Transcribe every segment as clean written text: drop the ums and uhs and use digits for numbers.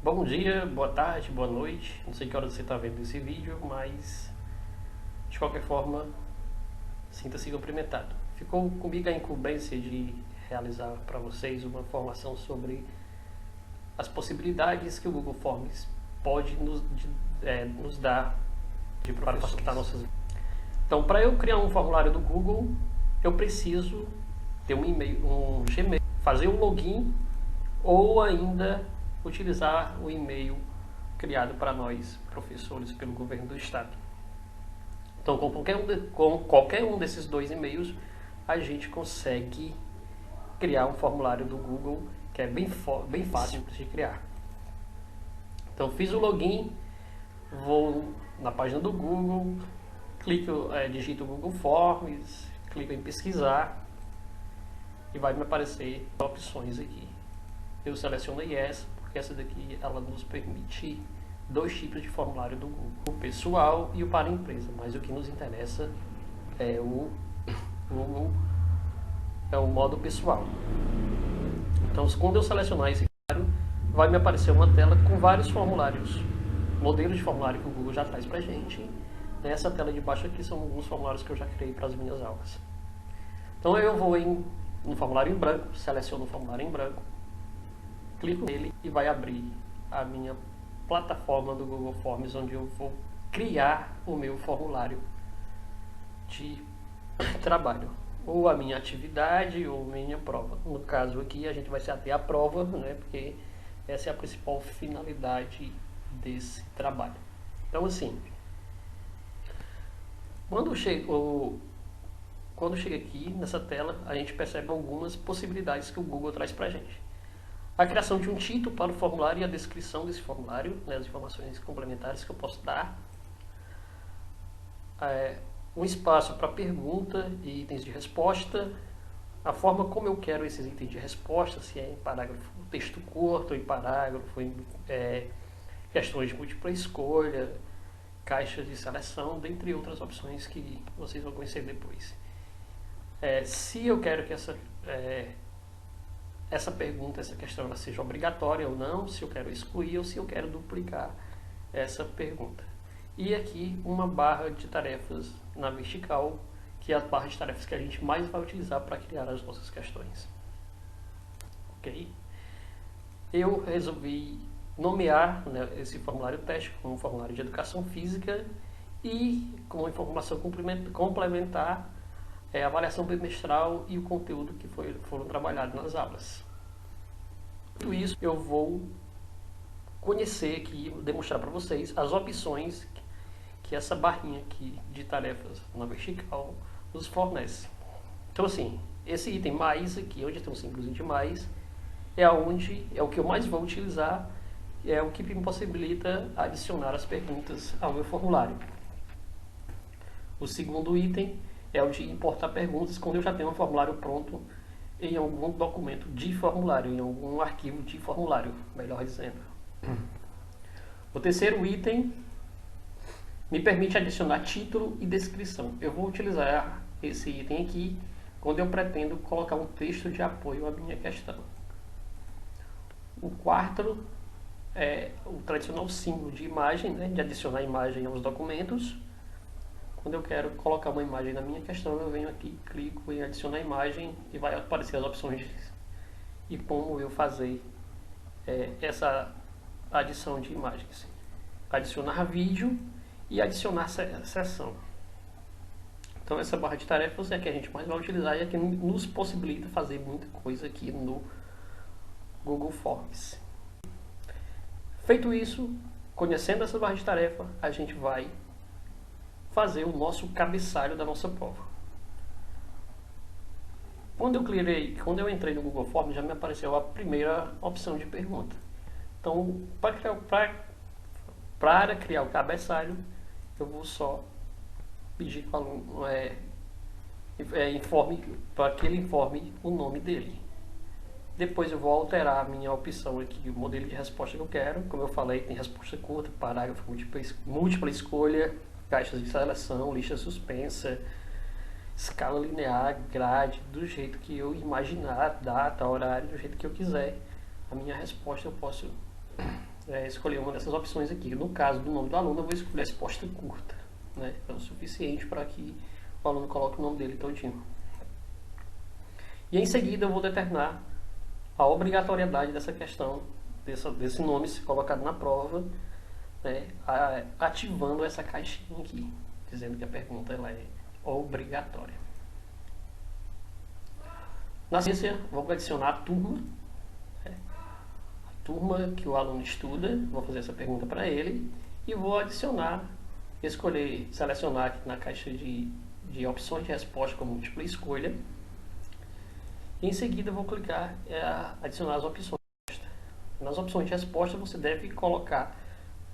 Bom dia, boa tarde, boa noite. Não sei que hora você está vendo esse vídeo, mas de qualquer forma, sinta-se cumprimentado. Ficou comigo a incumbência de realizar para vocês uma formação sobre as possibilidades que o Google Forms pode nos dar para facilitar nossas vidas. Então, para eu criar um formulário do Google, eu preciso ter um e-mail, um Gmail, fazer um login ou ainda utilizar o e-mail criado para nós, professores, pelo governo do estado. Então, com qualquer um desses dois e-mails, a gente consegue criar um formulário do Google que é bem fácil de criar. Então, fiz o login, vou na página do Google, digito Google Forms, clico em pesquisar e vai me aparecer opções aqui. Eu seleciono Yes, porque essa daqui ela nos permite dois tipos de formulário do Google, o pessoal e o para a empresa, mas o que nos interessa é o Google, é o modo pessoal. Então, quando eu selecionar esse formulário, vai me aparecer uma tela com vários formulários, modelos de formulário que o Google já traz pra gente. Nessa tela de baixo aqui são alguns formulários que eu já criei para as minhas aulas. Então eu vou no formulário em branco, seleciono o formulário em branco, clico nele e vai abrir a minha plataforma do Google Forms, onde eu vou criar o meu formulário de trabalho, ou a minha atividade, ou minha prova. No caso aqui a gente vai se ater à prova, né, porque essa é a principal finalidade desse trabalho. Então assim, quando chega aqui nessa tela, a gente percebe algumas possibilidades que o Google traz para a gente. A criação de um título para o formulário e a descrição desse formulário, né, as informações complementares que eu posso dar. Um espaço para pergunta e itens de resposta. A forma como eu quero esses itens de resposta, se é em parágrafo, texto curto, em parágrafo, em questões de múltipla escolha, caixas de seleção, dentre outras opções que vocês vão conhecer depois. Se eu quero que essa pergunta, essa questão, ela seja obrigatória ou não, se eu quero excluir ou se eu quero duplicar essa pergunta. E aqui uma barra de tarefas na vertical, que é a barra de tarefas que a gente mais vai utilizar para criar as nossas questões. Ok? Eu resolvi nomear, né, esse formulário teste como um formulário de educação física e com informação complementar a avaliação bimestral e o conteúdo que foram trabalhados nas aulas. Tudo isso eu vou conhecer aqui, demonstrar para vocês as opções que essa barrinha aqui de tarefas na vertical nos fornece. Então assim, esse item mais aqui, onde tem um símbolozinho de mais, é o que eu mais vou utilizar, é o que me possibilita adicionar as perguntas ao meu formulário. O segundo item é o de importar perguntas quando eu já tenho um formulário pronto em algum documento de formulário, em algum arquivo de formulário, melhor dizendo. O terceiro item me permite adicionar título e descrição. Eu vou utilizar esse item aqui quando eu pretendo colocar um texto de apoio à minha questão. O quarto é o tradicional símbolo de imagem, né, de adicionar imagem aos documentos. Quando eu quero colocar uma imagem na minha questão, eu venho aqui, clico em adicionar imagem e vai aparecer as opções e como eu fazer essa adição de imagens. Adicionar vídeo e adicionar seção. Então essa barra de tarefas é a que a gente mais vai utilizar e é a que nos possibilita fazer muita coisa aqui no Google Forms. Feito isso, conhecendo essa barra de tarefa, a gente vai fazer o nosso cabeçalho da nossa prova. Quando eu entrei no Google Forms, já me apareceu a primeira opção de pergunta. Então, para criar o cabeçalho, eu vou só pedir para o aluno para que ele informe o nome dele. Depois eu vou alterar a minha opção aqui, o modelo de resposta que eu quero. Como eu falei, tem resposta curta, parágrafo, múltipla escolha, caixas de seleção, lista suspensa, escala linear, grade, do jeito que eu imaginar, data, horário, do jeito que eu quiser. A minha resposta eu posso escolher uma dessas opções aqui. No caso do nome do aluno, eu vou escolher a resposta curta, né? É o suficiente para que o aluno coloque o nome dele todinho. E em seguida eu vou determinar a obrigatoriedade dessa questão, desse nome ser colocado na prova, né? Ativando essa caixinha aqui, dizendo que a pergunta ela é obrigatória. Na sequência, vou adicionar a turma, turma que o aluno estuda, vou fazer essa pergunta para ele e vou adicionar, selecionar aqui na caixa de opções de resposta com múltipla escolha. E em seguida vou clicar em adicionar as opções. Nas opções de resposta você deve colocar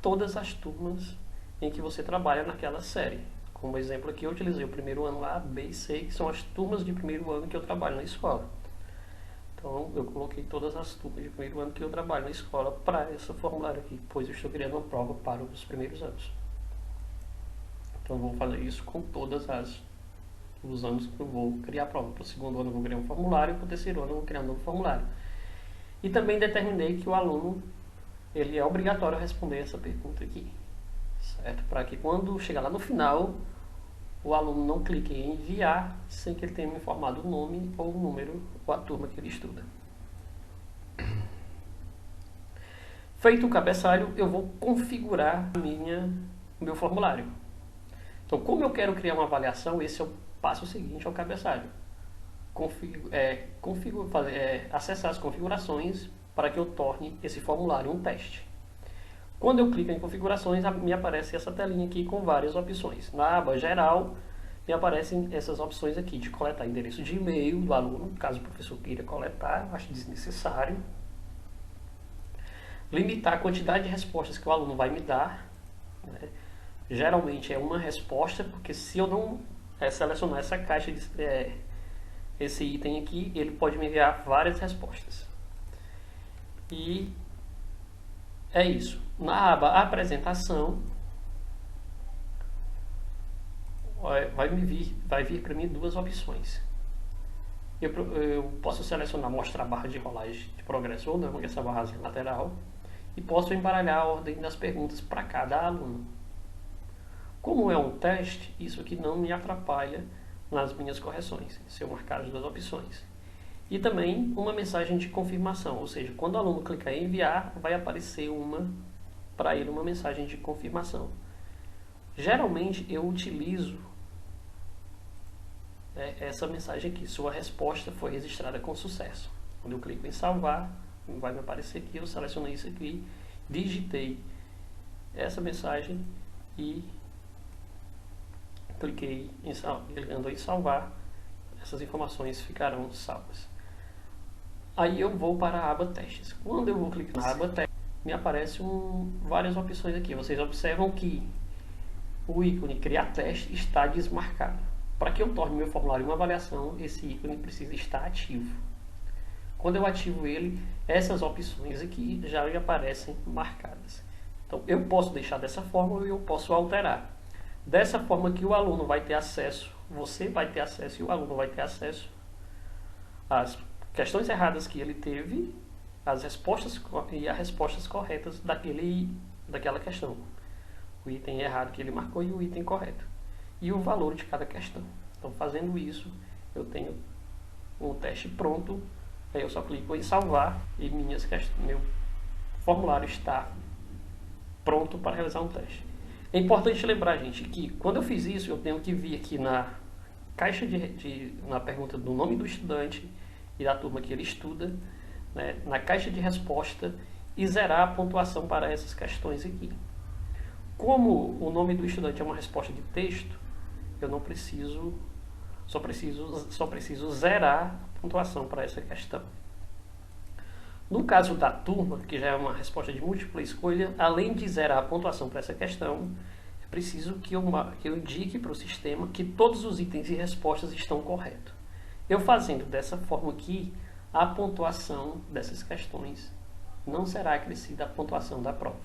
todas as turmas em que você trabalha naquela série. Como exemplo aqui eu utilizei o primeiro ano A, B e C, que são as turmas de primeiro ano que eu trabalho na escola. Então eu coloquei todas as turmas de primeiro ano que eu trabalho na escola para esse formulário aqui, pois eu estou criando uma prova para os primeiros anos. Então eu vou fazer isso com todos os anos que eu vou criar a prova. Para o segundo ano eu vou criar um formulário, para o terceiro ano eu vou criar um novo formulário. E também determinei que o aluno ele é obrigatório responder essa pergunta aqui, certo? Para que quando chegar lá no final, o aluno não clique em enviar sem que ele tenha me informado o nome ou o número ou a turma que ele estuda. Feito o cabeçalho, eu vou configurar o meu formulário. Então, como eu quero criar uma avaliação, esse é o passo seguinte ao cabeçalho. Acessar as configurações para que eu torne esse formulário um teste. Quando eu clico em configurações, me aparece essa telinha aqui com várias opções. Na aba geral, me aparecem essas opções aqui de coletar endereço de e-mail do aluno, caso o professor queira coletar, acho desnecessário. Limitar a quantidade de respostas que o aluno vai me dar, né? Geralmente é uma resposta, porque se eu não selecionar essa caixa, esse item aqui, ele pode me enviar várias respostas. E é isso. Na aba apresentação, vai vir para mim duas opções. Eu posso selecionar mostrar barra de rolagem de progresso ou não, essa barrazinha lateral, e posso embaralhar a ordem das perguntas para cada aluno. Como é um teste, isso aqui não me atrapalha nas minhas correções, se eu marcar as duas opções. E também uma mensagem de confirmação, ou seja, quando o aluno clicar em enviar, vai aparecer para ele uma mensagem de confirmação. Geralmente eu utilizo essa mensagem aqui: sua resposta foi registrada com sucesso. Quando eu clico em salvar, vai me aparecer aqui, eu selecionei isso aqui, digitei essa mensagem e clicando em salvar, essas informações ficarão salvas. Aí eu vou para a aba testes. Quando eu vou clicar na aba testes, me aparecem várias opções aqui. Vocês observam que o ícone criar teste está desmarcado. Para que eu torne meu formulário uma avaliação, esse ícone precisa estar ativo. Quando eu ativo ele, essas opções aqui já me aparecem marcadas. Então eu posso deixar dessa forma ou eu posso alterar. Dessa forma que o aluno vai ter acesso, você vai ter acesso e o aluno vai ter acesso às questões erradas que ele teve, as respostas e as respostas corretas daquela questão. O item errado que ele marcou e o item correto. E o valor de cada questão. Então, fazendo isso, eu tenho um teste pronto. Aí eu só clico em salvar e meu formulário está pronto para realizar um teste. É importante lembrar, gente, que quando eu fiz isso, eu tenho que vir aqui na caixa na pergunta do nome do estudante e da turma que ele estuda, né, na caixa de resposta, e zerar a pontuação para essas questões aqui. Como o nome do estudante é uma resposta de texto, eu não preciso, só preciso zerar a pontuação para essa questão. No caso da turma, que já é uma resposta de múltipla escolha, além de zerar a pontuação para essa questão, é preciso que eu indique para o sistema que todos os itens e respostas estão corretos. Eu fazendo dessa forma aqui, a pontuação dessas questões não será acrescida à pontuação da prova.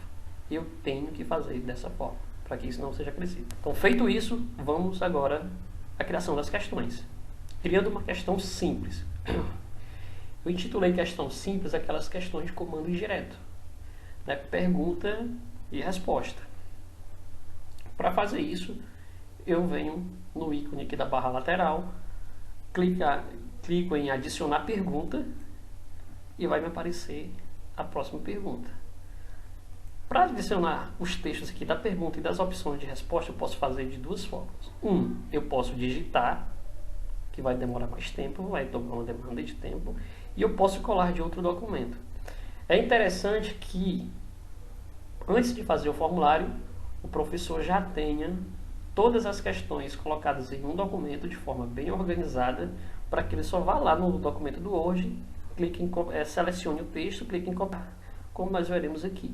Eu tenho que fazer dessa forma, para que isso não seja acrescido. Então, feito isso, vamos agora à criação das questões. Criando uma questão simples. Eu intitulei questão simples aquelas questões de comando direto. né, pergunta e resposta. Para fazer isso, eu venho no ícone aqui da barra lateral, clico em adicionar pergunta e vai me aparecer a próxima pergunta. Para adicionar os textos aqui da pergunta e das opções de resposta, eu posso fazer de duas formas. Eu posso digitar, que vai demorar mais tempo, vai tomar uma demanda de tempo, e eu posso colar de outro documento. É interessante que, antes de fazer o formulário, o professor já tenha todas as questões colocadas em um documento de forma bem organizada, para que ele só vá lá no documento do Word, selecione o texto, clique em copiar, como nós veremos aqui.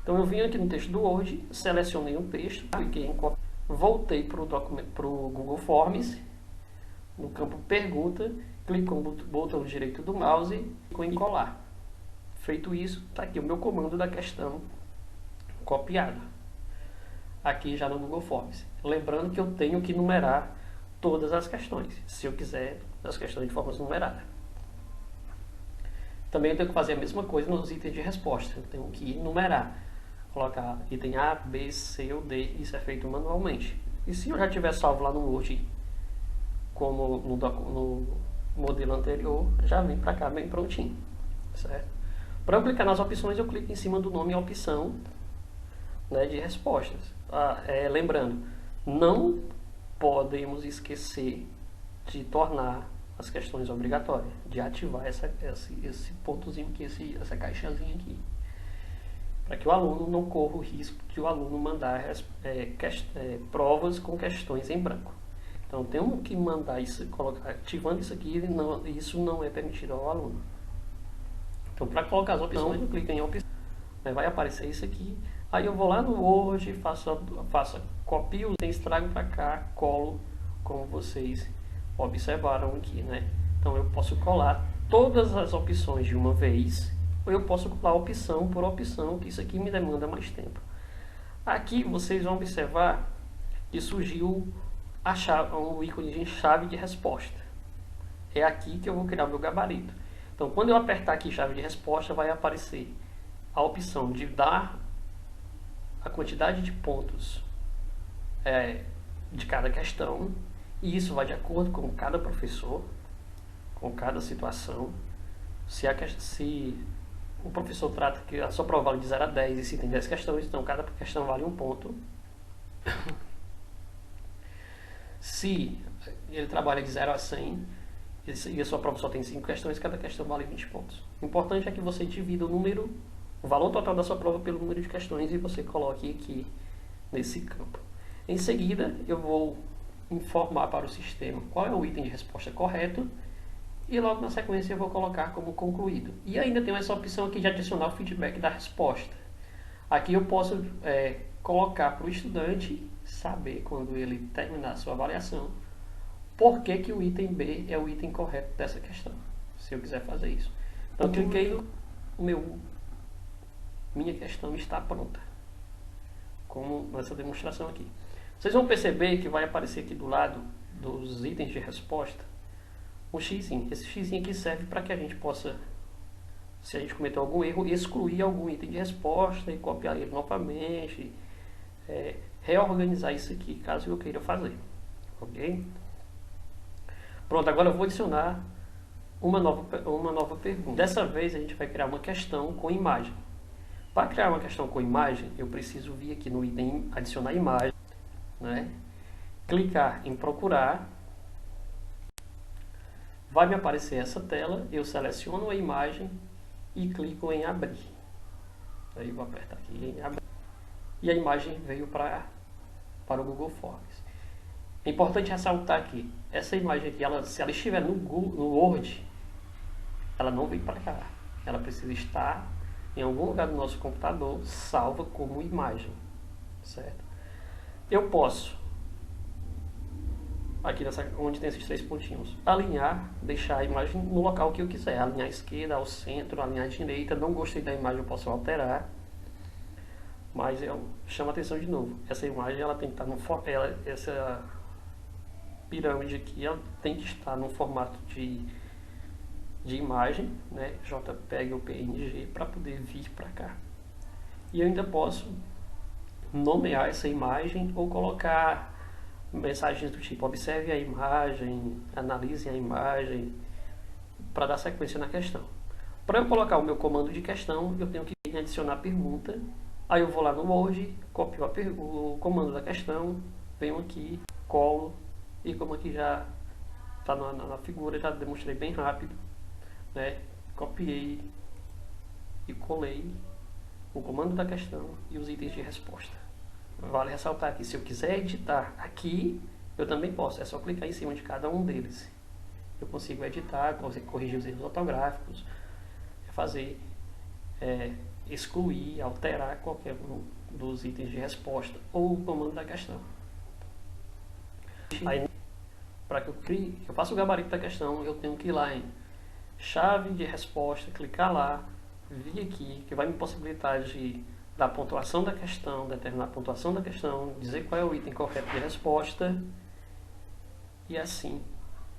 Então eu vim aqui no texto do Word, selecionei um texto, cliquei em copiar, voltei para o Google Forms, no campo pergunta, clico no botão direito do mouse e clico em colar. Feito isso, está aqui o meu comando da questão copiado, aqui já no Google Forms. Lembrando que eu tenho que numerar todas as questões, se eu quiser as questões de forma numerada. Também eu tenho que fazer a mesma coisa nos itens de resposta. Eu tenho que numerar, colocar item A, B, C ou D, isso é feito manualmente. E se eu já tiver salvo lá no Word, como no modelo anterior, já vem para cá bem prontinho, certo? Para eu clicar nas opções, eu clico em cima do nome e opção, né, de respostas. Lembrando, não podemos esquecer de tornar as questões obrigatórias, de ativar esse pontozinho aqui, essa caixazinha aqui, para que o aluno não corra o risco de o aluno mandar provas com questões em branco. Então temos que mandar isso, ativando isso aqui, isso não é permitido ao aluno. Então para colocar as opções, eu clico em opção, vai aparecer isso aqui, aí eu vou lá no Word, copio, trago para cá, colo, como vocês observaram aqui, né? Então eu posso colar todas as opções de uma vez, ou eu posso colar opção por opção, que isso aqui me demanda mais tempo. Aqui vocês vão observar que surgiu o ícone de chave de resposta. É aqui que eu vou criar o meu gabarito. Então quando eu apertar aqui chave de resposta, vai aparecer a opção de dar a quantidade de pontos de cada questão, e isso vai de acordo com cada professor, com cada situação. Se o professor trata que a sua prova vale de 0 a 10 e se tem 10 questões, então cada questão vale 1 ponto. Se ele trabalha de 0 a 100 e a sua prova só tem 5 questões, cada questão vale 20 pontos. O importante é que você divida o valor total da sua prova pelo número de questões e você coloque aqui nesse campo. Em seguida, eu vou informar para o sistema qual é o item de resposta correto e logo na sequência eu vou colocar como concluído. E ainda tem essa opção aqui de adicionar o feedback da resposta. Aqui eu posso colocar para o estudante saber, quando ele terminar a sua avaliação, por que o item B é o item correto dessa questão, se eu quiser fazer isso. Então eu cliquei minha questão está pronta, como nessa demonstração aqui. Vocês vão perceber que vai aparecer aqui do lado dos itens de resposta um xizinho. Esse xizinho aqui serve para que a gente possa, se a gente cometeu algum erro, excluir algum item de resposta e copiar ele novamente, reorganizar isso aqui, caso eu queira fazer. Ok? Pronto, agora eu vou adicionar uma nova pergunta. Dessa vez a gente vai criar uma questão com imagem. Para criar uma questão com imagem, eu preciso vir aqui no item adicionar imagem, né? Clicar em procurar, vai me aparecer essa tela, eu seleciono a imagem e clico em abrir. Aí eu vou apertar aqui em abrir e a imagem veio para o Google Forms. É importante ressaltar aqui, essa imagem aqui, se ela estiver no Word, ela não vem para cá. Ela precisa estar em algum lugar do nosso computador, salva como imagem, certo? Eu posso, aqui onde tem esses 3 pontinhos, alinhar, deixar a imagem no local que eu quiser, alinhar à esquerda, ao centro, alinhar à direita. Não gostei da imagem, eu posso alterar, mas eu chamo a atenção de novo. Essa imagem ela tem que estar essa pirâmide aqui, ela tem que estar no formato de imagem, né, JPEG ou PNG, para poder vir para cá. E eu ainda posso nomear essa imagem ou colocar mensagens do tipo: observe a imagem, analise a imagem, para dar sequência na questão. Para eu colocar o meu comando de questão, eu tenho que adicionar pergunta. Aí eu vou lá no Word, copio o comando da questão, venho aqui, colo, e como aqui já está na figura, já demonstrei bem rápido, né? Copiei e colei o comando da questão e os itens de resposta. Vale ressaltar que se eu quiser editar aqui, eu também posso, é só clicar em cima de cada um deles. Eu consigo editar, consigo corrigir os erros ortográficos, fazer, excluir, alterar qualquer um dos itens de resposta ou o comando da questão. Aí, para que eu faça o gabarito da questão, eu tenho que ir lá em chave de resposta, clicar lá, vir aqui, que vai me possibilitar de dar a pontuação da questão, determinar a pontuação da questão, dizer qual é o item correto de resposta, e assim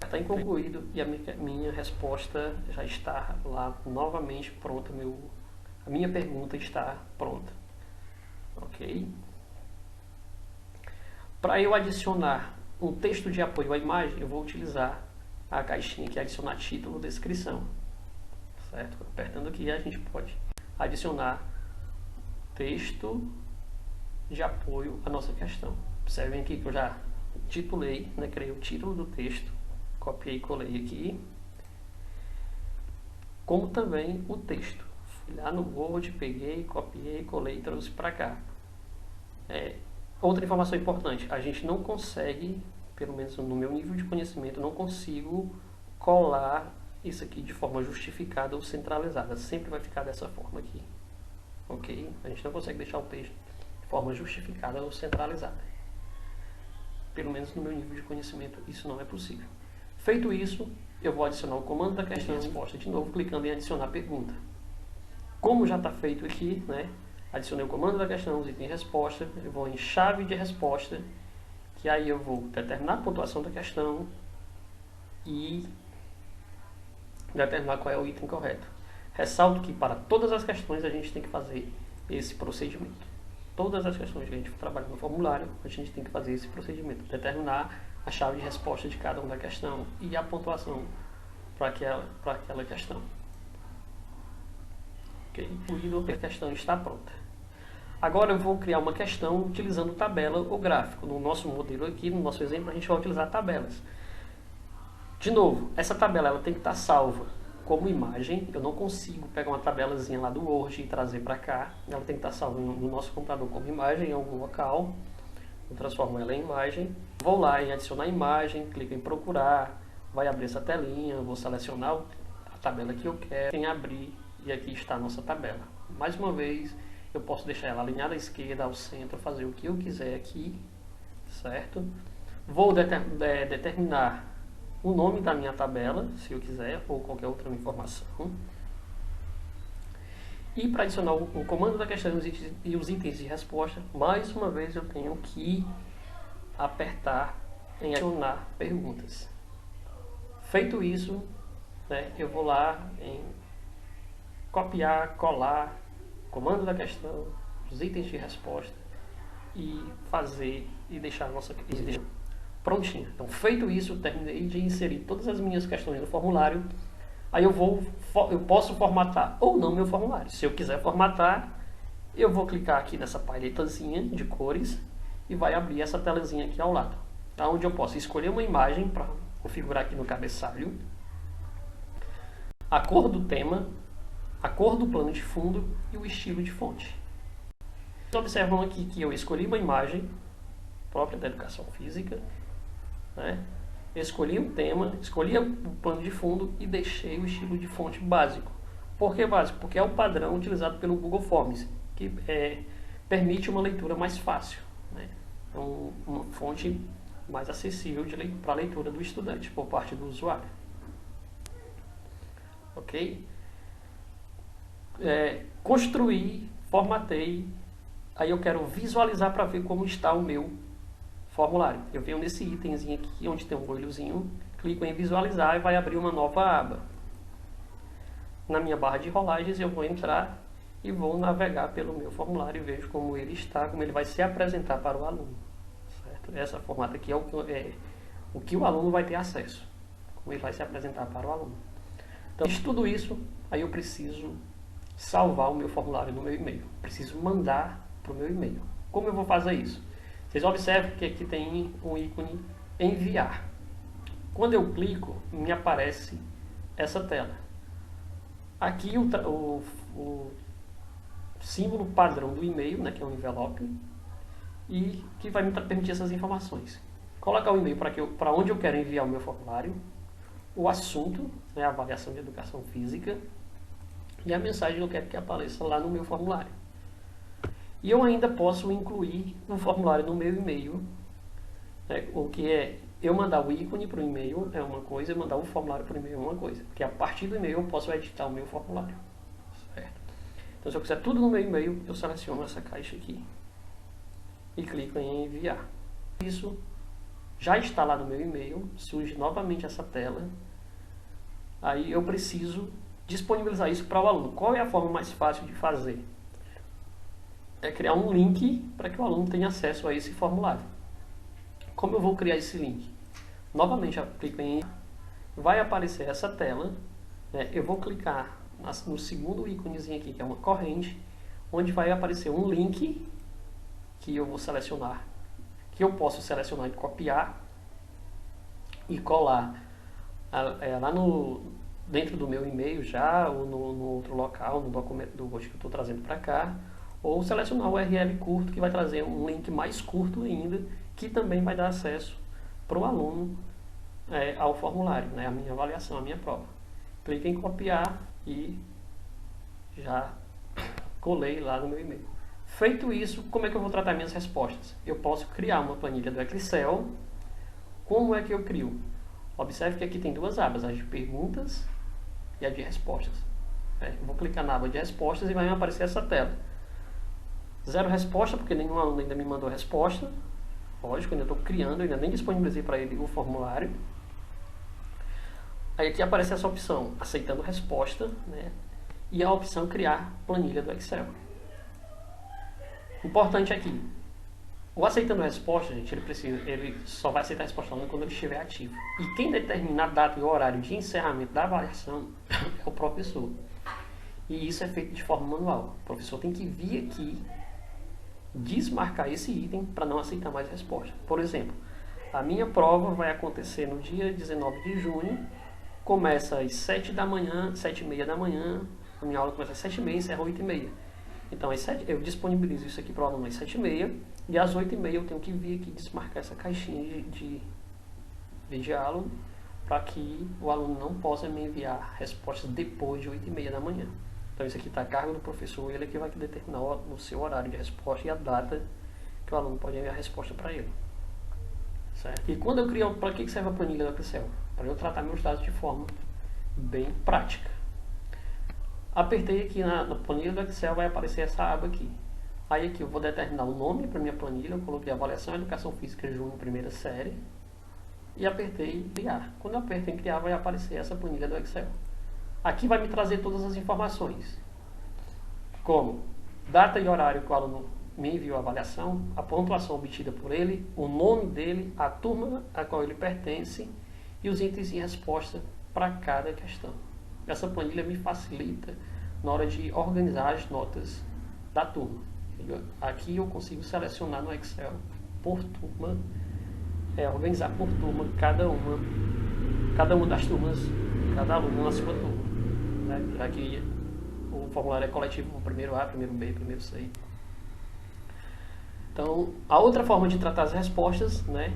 está concluído e a minha resposta já está lá novamente pronta, a minha pergunta está pronta. Ok? Para eu adicionar um texto de apoio à imagem, eu vou utilizar a caixinha que é adicionar título, descrição. Certo? Apertando aqui, a gente pode adicionar texto de apoio à nossa questão. Observem aqui que eu já titulei, né, criei o título do texto, copiei e colei aqui, como também o texto. Fui lá no Word, peguei, copiei, colei e trouxe para cá. Outra informação importante, a gente não consegue, pelo menos no meu nível de conhecimento, não consigo colar isso aqui de forma justificada ou centralizada. Sempre vai ficar dessa forma aqui. Ok? A gente não consegue deixar o texto de forma justificada ou centralizada. Pelo menos no meu nível de conhecimento, isso não é possível. Feito isso, eu vou adicionar o comando da questão e resposta de novo, clicando em adicionar pergunta. Como já está feito aqui, né? Adicionei o comando da questão, os itens de resposta, eu vou em chave de resposta, que aí eu vou determinar a pontuação da questão e determinar qual é o item correto. Ressalto que para todas as questões a gente tem que fazer esse procedimento. Todas as questões que a gente trabalha no formulário, a gente tem que fazer esse procedimento. Determinar a chave de resposta de cada uma da questão e a pontuação para aquela questão. Ok? A questão está pronta. Agora eu vou criar uma questão utilizando tabela ou gráfico. No nosso modelo aqui, no nosso exemplo, a gente vai utilizar tabelas. De novo, essa tabela ela tem que estar salva como imagem. Eu não consigo pegar uma tabelazinha lá do Word e trazer para cá. Ela tem que estar salva no nosso computador como imagem em algum local. Eu transformo ela em imagem. Vou lá em adicionar imagem, clico em procurar, vai abrir essa telinha, vou selecionar a tabela que eu quero, em abrir, e aqui está a nossa tabela. Mais uma vez, eu posso deixar ela alinhada à esquerda, ao centro, fazer o que eu quiser aqui, certo? Vou determinar o nome da minha tabela, se eu quiser, ou qualquer outra informação. E para adicionar o comando da questão e os itens de resposta, mais uma vez eu tenho que apertar em adicionar perguntas. Feito isso, né, eu vou lá em copiar, colar, comando da questão, os itens de resposta e fazer e deixar a nossa questão prontinha. Então, feito isso, terminei de inserir todas as minhas questões no formulário. Aí eu posso formatar ou não meu formulário. Se eu quiser formatar, eu vou clicar aqui nessa palhetazinha de cores e vai abrir essa telazinha aqui ao lado, onde eu posso escolher uma imagem para configurar aqui no cabeçalho, a cor do tema, a cor do plano de fundo e o estilo de fonte. Vocês observam aqui que eu escolhi uma imagem própria da educação física, né? Escolhi um tema, escolhi o plano de fundo e deixei o estilo de fonte básico. Por que básico? Porque é o padrão utilizado pelo Google Forms, que permite uma leitura mais fácil, né? É uma fonte mais acessível para a leitura do estudante, por parte do usuário. Ok? Construí, formatei, aí eu quero visualizar para ver como está o meu formulário. Eu venho nesse itemzinho aqui, onde tem um olhozinho, clico em visualizar e vai abrir uma nova aba. Na minha barra de rolagens eu vou entrar e vou navegar pelo meu formulário e vejo como ele está, como ele vai se apresentar para o aluno. Certo? Essa formato aqui é o que o aluno vai ter acesso, como ele vai se apresentar para o aluno. Então, de tudo isso, aí eu preciso salvar o meu formulário no meu e-mail. Preciso mandar para o meu e-mail. Como eu vou fazer isso? Vocês observam que aqui tem um ícone enviar. Quando eu clico, me aparece essa tela. Aqui o símbolo padrão do e-mail, né, que é um envelope, e que vai me permitir essas informações. Colocar o e-mail para onde eu quero enviar o meu formulário, o assunto, né, a avaliação de educação física, e a mensagem que eu quero que apareça lá no meu formulário. E eu ainda posso incluir um formulário no meu e-mail, né, o que é eu mandar o ícone para o e-mail é uma coisa, eu mandar o formulário para o e-mail é uma coisa. Porque a partir do e-mail eu posso editar o meu formulário. Certo? Então se eu quiser tudo no meu e-mail, eu seleciono essa caixa aqui e clico em enviar. Isso já está lá no meu e-mail, surge novamente essa tela. Aí eu preciso disponibilizar isso para o aluno. Qual é a forma mais fácil de fazer? É criar um link para que o aluno tenha acesso a esse formulário. Como eu vou criar esse link? Novamente eu clico em vai aparecer essa tela, né? Eu vou clicar no segundo íconezinho aqui, que é uma corrente, onde vai aparecer um link que eu vou selecionar, que eu posso selecionar e copiar e colar lá dentro do meu e-mail já, ou no outro local, no documento do Word que eu estou trazendo para cá, ou selecionar o URL curto, que vai trazer um link mais curto ainda, que também vai dar acesso para o aluno ao formulário, né, a minha avaliação, a minha prova. Clique em copiar e já colei lá no meu e-mail. Feito isso, como é que eu vou tratar minhas respostas? Eu posso criar uma planilha do Excel. Como é que eu crio? Observe que aqui tem duas abas, a de perguntas e a de respostas. Eu vou clicar na aba de respostas e vai me aparecer essa tela. 0 resposta, porque nenhum aluno ainda me mandou resposta. Lógico, ainda estou criando, ainda nem disponibilizei para ele o formulário. Aí aqui aparece essa opção, aceitando resposta, né? E a opção criar planilha do Excel. Importante aqui, o aceitando resposta, gente, ele só vai aceitar a resposta quando ele estiver ativo. E quem determina a data e o horário de encerramento da avaliação é o professor. E isso é feito de forma manual. O professor tem que vir aqui desmarcar esse item para não aceitar mais resposta. Por exemplo, a minha prova vai acontecer no dia 19 de junho, começa às 7 da manhã, 7h30 da manhã, a minha aula começa às 7h30 e encerra às 8h30. Então eu disponibilizo isso aqui para o aluno às 7h30 e às 8h30 eu tenho que vir aqui desmarcar essa caixinha de diálogo para que o aluno não possa me enviar respostas depois de 8h30 da manhã. Então isso aqui está a cargo do professor, ele é que vai determinar o seu horário de resposta e a data que o aluno pode enviar a resposta para ele. Certo? E quando eu crio, para que serve a planilha do Excel? Para eu tratar meus dados de forma bem prática. Apertei aqui na planilha do Excel, vai aparecer essa aba aqui. Aí aqui eu vou determinar o nome para minha planilha, eu coloquei Avaliação Educação Física Júnior primeira série e apertei em criar. Quando eu aperto em criar, vai aparecer essa planilha do Excel. Aqui vai me trazer todas as informações, como data e horário que o aluno me enviou a avaliação, a pontuação obtida por ele, o nome dele, a turma a qual ele pertence e os itens de resposta para cada questão. Essa planilha me facilita na hora de organizar as notas da turma. Aqui eu consigo selecionar no Excel por turma, organizar por turma cada uma das turmas, cada aluno na sua turma. Já que o formulário é coletivo, primeiro A, primeiro B, primeiro C. Então, a outra forma de tratar as respostas, né,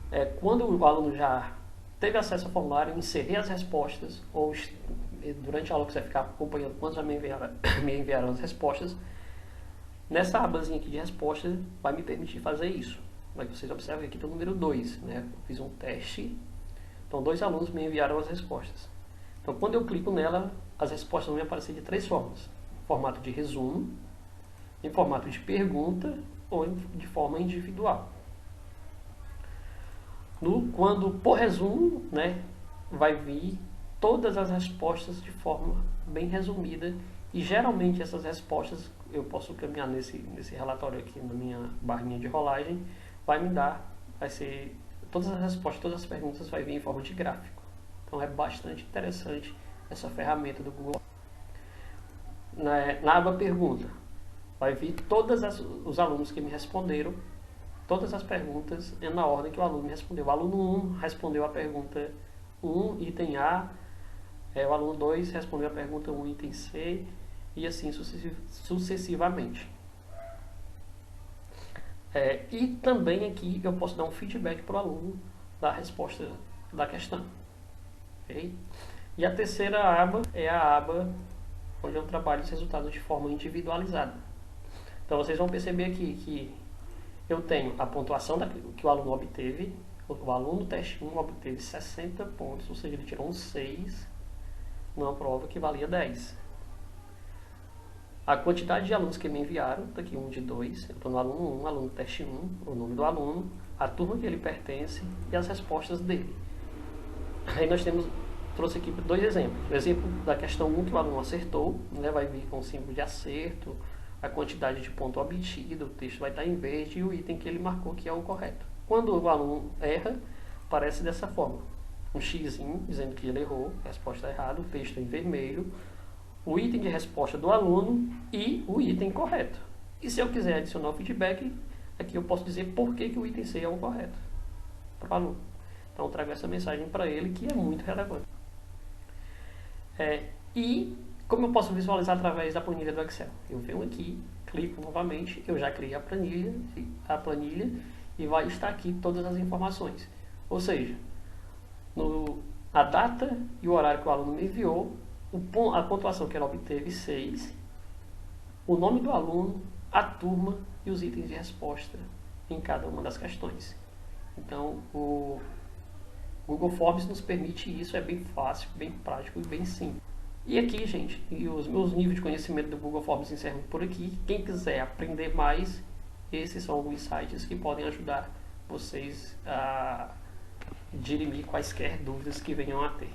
é quando o aluno já teve acesso ao formulário, encerrei as respostas, ou durante a aula que você vai ficar acompanhando quando me enviaram as respostas, nessa abazinha aqui de respostas vai me permitir fazer isso. Mas vocês observam que aqui tem o número 2, né? Eu fiz um teste, então 2 alunos me enviaram as respostas. Então quando eu clico nela, as respostas vão me aparecer de 3 formas: em formato de resumo, em formato de pergunta ou de forma individual. Quando por resumo, né, vai vir todas as respostas de forma bem resumida E geralmente essas respostas, eu posso caminhar nesse relatório aqui na minha barrinha de rolagem, vai me dar, vai ser, todas as respostas, todas as perguntas vai vir em forma de gráfico. Então é bastante interessante essa ferramenta do Google. Na aba pergunta, vai vir todos os alunos que me responderam, todas as perguntas na ordem que o aluno me respondeu. O aluno 1 respondeu a pergunta 1, item A, o aluno 2 respondeu a pergunta 1, item C, e assim sucessivamente. E também aqui eu posso dar um feedback para o aluno da resposta da questão. Okay? E a terceira aba é a aba onde eu trabalho os resultados de forma individualizada. Então vocês vão perceber aqui que eu tenho a pontuação que o aluno obteve. O aluno teste 1 obteve 60 pontos, ou seja, ele tirou um 6 numa prova que valia 10. A quantidade de alunos que me enviaram, tá aqui 1 de 2, eu estou no aluno 1, aluno teste 1, o nome do aluno, a turma que ele pertence e as respostas dele. Aí nós trouxe aqui 2 exemplos. O exemplo da questão 1 que o aluno acertou, né, vai vir com o símbolo de acerto, a quantidade de ponto obtido, o texto vai estar em verde e o item que ele marcou que é o correto. Quando o aluno erra, aparece dessa forma. Um xizinho dizendo que ele errou, a resposta errada, o texto em vermelho, o item de resposta do aluno e o item correto. E se eu quiser adicionar o feedback, aqui eu posso dizer por que o item C é o correto para o aluno. Então eu trago essa mensagem para ele que é muito relevante. E como eu posso visualizar através da planilha do Excel? Eu venho aqui, clico novamente, eu já criei a planilha e vai estar aqui todas as informações. Ou seja, a data e o horário que o aluno me enviou, a pontuação que ela obteve 6, o nome do aluno, a turma e os itens de resposta em cada uma das questões. Então o Google Forms nos permite isso, é bem fácil, bem prático e bem simples. E aqui, gente, os meus níveis de conhecimento do Google Forms encerram por aqui. Quem quiser aprender mais, esses são alguns sites que podem ajudar vocês a dirimir quaisquer dúvidas que venham a ter.